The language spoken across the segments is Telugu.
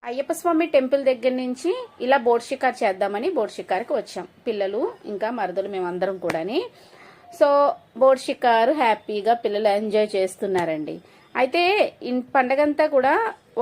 అయ్యప్ప స్వామి టెంపుల్ దగ్గర నుంచి ఇలా బోట్ షికార్ చేద్దామని బోట్ షికార్కి వచ్చాం. పిల్లలు ఇంకా మరదలు మేమందరం కూడాని. సో బోట్ షికారు హ్యాపీగా పిల్లలు ఎంజాయ్ చేస్తున్నారండి. అయితే పండగంతా కూడా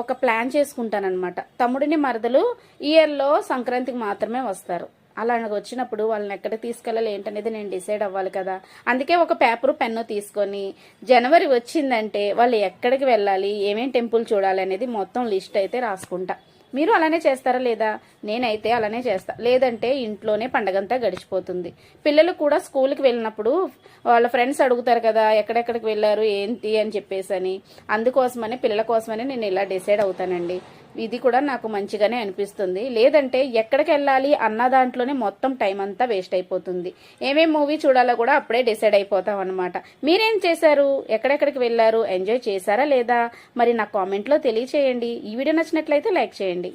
ఒక ప్లాన్ చేసుకుంటానన్నమాట. తమ్ముడిని మరదలు ఇయర్లో సంక్రాంతికి మాత్రమే వస్తారు. అలా వచ్చినప్పుడు వాళ్ళని ఎక్కడ తీసుకెళ్ళాలి ఏంటనేది నేను డిసైడ్ అవ్వాలి కదా. అందుకే ఒక పేపరు పెన్ను తీసుకొని జనవరి వచ్చిందంటే వాళ్ళు ఎక్కడికి వెళ్ళాలి, ఏమేం టెంపుల్ చూడాలి అనేది మొత్తం లిస్ట్ అయితే రాసుకుంటా. మీరు అలానే చేస్తారా లేదా? నేనైతే అలానే చేస్తా. లేదంటే ఇంట్లోనే పండగంతా గడిచిపోతుంది. పిల్లలు కూడా స్కూల్కి వెళ్ళినప్పుడు వాళ్ళ ఫ్రెండ్స్ అడుగుతారు కదా ఎక్కడెక్కడికి వెళ్ళారు ఏంటి అని చెప్పేసి. అందుకోసమని పిల్లల కోసమని నేను ఇలా డిసైడ్ అవుతానండి. ఇది కూడా నాకు మంచిగానే అనిపిస్తుంది. లేదంటే ఎక్కడికి వెళ్ళాలి అన్న దాంట్లోనే మొత్తం టైం అంతా వేస్ట్ అయిపోతుంది. ఏమేం మూవీ చూడాలో కూడా అప్పుడే డిసైడ్ అయిపోతాం అనమాట. మీరేం చేశారు? ఎక్కడెక్కడికి వెళ్ళారు? ఎంజాయ్ చేశారా లేదా? మరి నా కామెంట్లో తెలియచేయండి. ఈ వీడియో నచ్చినట్లయితే లైక్ చేయండి.